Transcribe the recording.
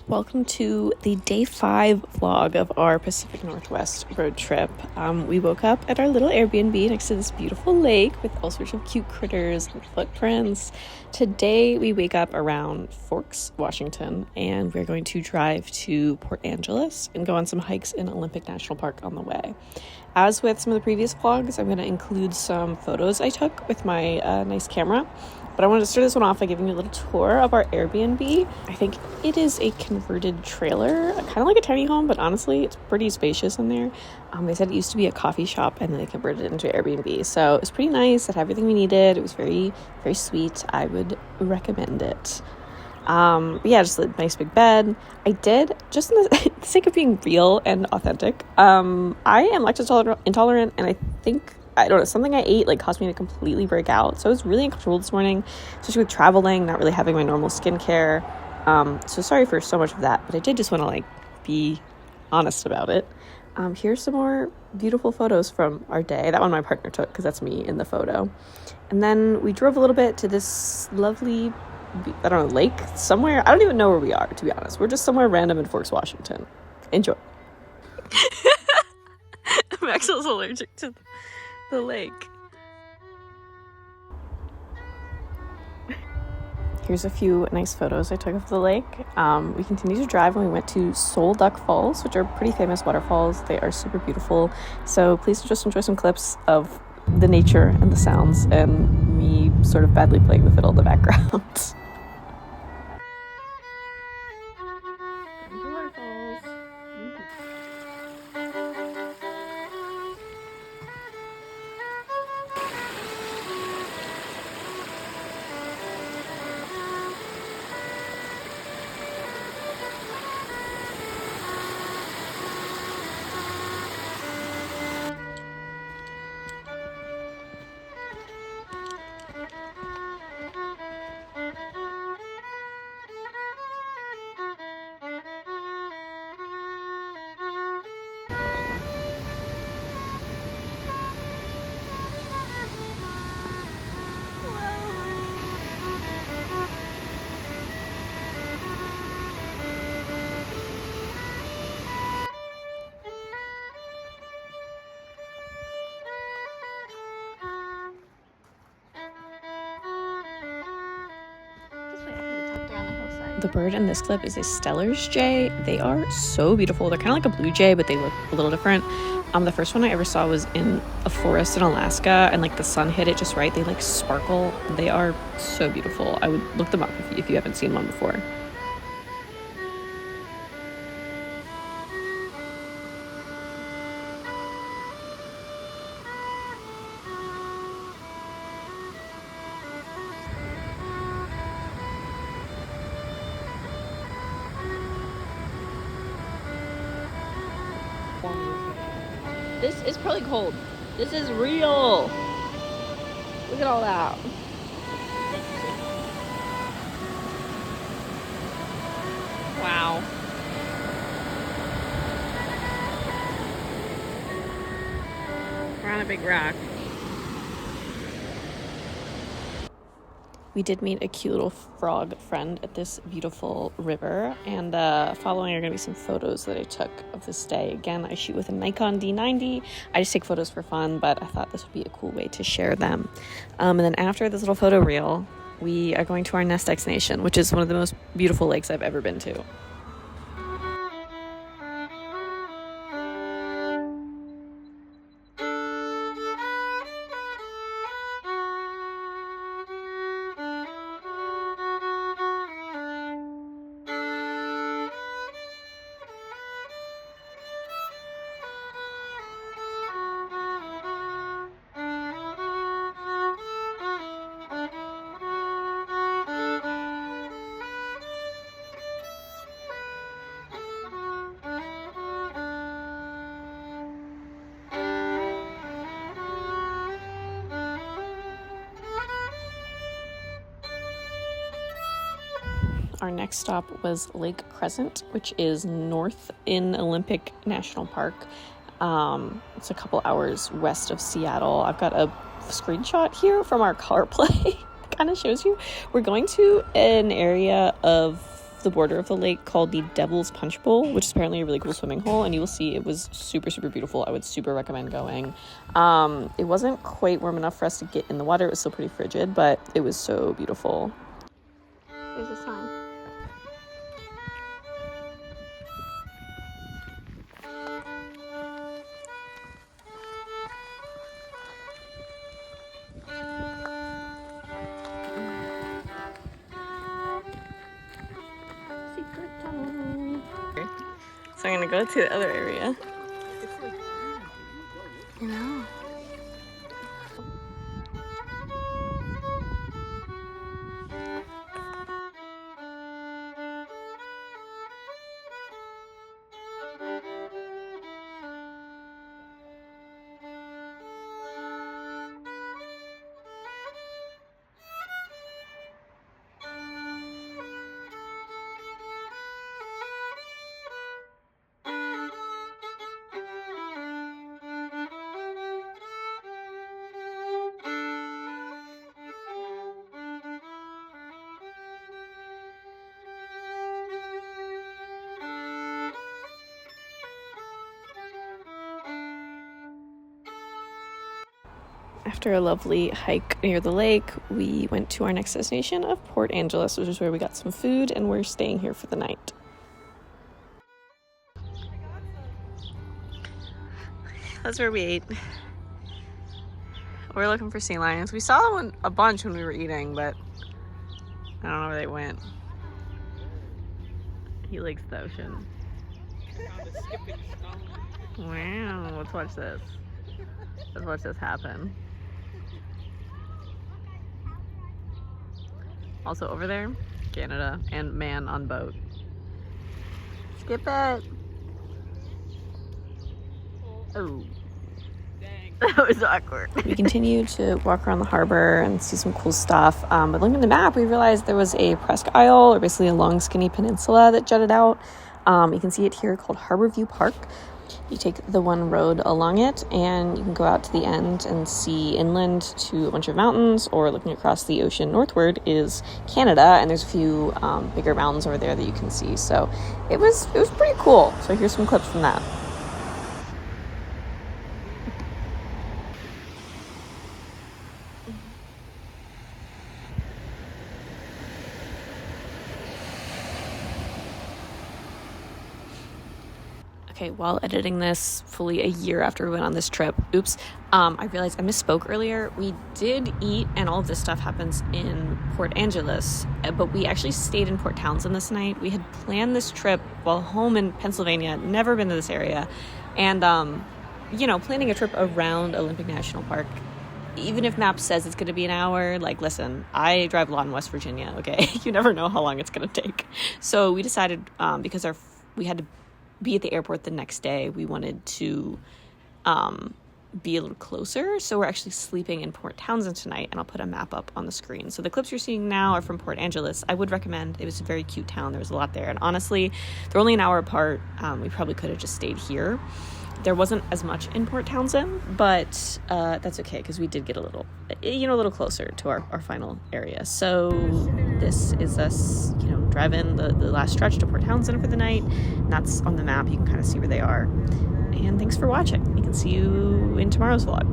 Welcome to the day 5 vlog of our Pacific Northwest road trip. We woke up at our little Airbnb next to this beautiful lake with all sorts of cute critters and footprints. Today we wake up around Forks, Washington, and we're going to drive to Port Angeles and go on some hikes in Olympic National Park on the way. As with some of the previous vlogs, I'm going to include some photos I took with my nice camera. But I wanted to start this one off by giving you a little tour of our Airbnb. I think it is a converted trailer, kind of like a tiny home, but honestly, it's pretty spacious in there. They said it used to be a coffee shop, and then they converted it into Airbnb. So it was pretty nice. It had everything we needed. It was very, very sweet. I would recommend it. Just a nice big bed. I did, just in the sake of being real and authentic, I am lactose intolerant, and I don't know, something I ate caused me to completely break out. So I was really uncomfortable this morning, especially with traveling, not really having my normal skincare. So sorry for so much of that, but I did just want to be honest about it. Here's some more beautiful photos from our day. That one my partner took because that's me in the photo. And then we drove a little bit to this lovely, lake somewhere. I don't even know where we are, to be honest. We're just somewhere random in Forks, Washington. Enjoy. Maxwell's allergic to the lake. Here's a few nice photos I took of the lake. We continued to drive and we went to Soul Duck Falls, which are pretty famous waterfalls. They are super beautiful. So please just enjoy some clips of the nature and the sounds and me sort of badly playing the fiddle in the background. The bird in this clip is a Steller's jay. They are so beautiful. They're kind of like a blue jay, but they look a little different. The first one I ever saw was in a forest in Alaska, and the sun hit it just right. They sparkle. They are so beautiful. I would look them up if you haven't seen one before. This is probably cold. This is real. Look at all that. Wow. We're on a big rock. We did meet a cute little frog friend at this beautiful river, and following are going to be some photos that I took of this day. Again, I shoot with a Nikon D90. I just take photos for fun, but I thought this would be a cool way to share them. And then after this little photo reel, we are going to our next destination, which is one of the most beautiful lakes I've ever been to. Our next stop was Lake Crescent, which is north in Olympic National Park. It's a couple hours west of Seattle. I've got a screenshot here from our CarPlay. Kind of shows you. We're going to an area of off the border of the lake called the Devil's Punch Bowl, which is apparently a really cool swimming hole, and you will see it was super, super beautiful. I would super recommend going. It wasn't quite warm enough for us to get in the water. It was still pretty frigid, but it was so beautiful. There's a sign. So I'm gonna go to the other area. I know. After a lovely hike near the lake, we went to our next destination of Port Angeles, which is where we got some food, and we're staying here for the night. That's where we ate. We're looking for sea lions. We saw one a bunch when we were eating, but I don't know where they went. He likes the ocean. Wow, let's watch this. Let's watch this happen. Also over there, Canada and man on boat. Skip it. Oh. Dang. That was awkward. We continued to walk around the harbor and see some cool stuff. But looking at the map, we realized there was a Presque Isle, or basically a long, skinny peninsula that jutted out. You can see it here called Harborview Park. You take the one road along it, and you can go out to the end and see inland to a bunch of mountains, or looking across the ocean northward is Canada, and there's a few bigger mountains over there that you can see. So it was pretty cool. So here's some clips from that. Okay, while editing this fully a year after we went on this trip, I realized I misspoke earlier. We did eat, and all of this stuff happens in Port Angeles, but we actually stayed in Port Townsend this night. We had planned this trip while home in Pennsylvania, never been to this area, and, planning a trip around Olympic National Park, even if Maps says it's going to be an hour, like, listen, I drive a lot in West Virginia, okay? You never know how long it's going to take. So we decided, because we had to be at the airport the next day, we wanted to be a little closer, so we're actually sleeping in Port Townsend tonight, and I'll put a map up on the screen. So the clips you're seeing now are from Port Angeles. I would recommend. It was a very cute town. There was a lot there, and honestly, they're only an hour apart. We probably could have just stayed here. There wasn't as much in Port Townsend, but that's okay, because we did get a little closer to our final area. So this is us, driving the last stretch to Port Townsend for the night. And that's on the map. You can kind of see where they are. And thanks for watching. We can see you in tomorrow's vlog.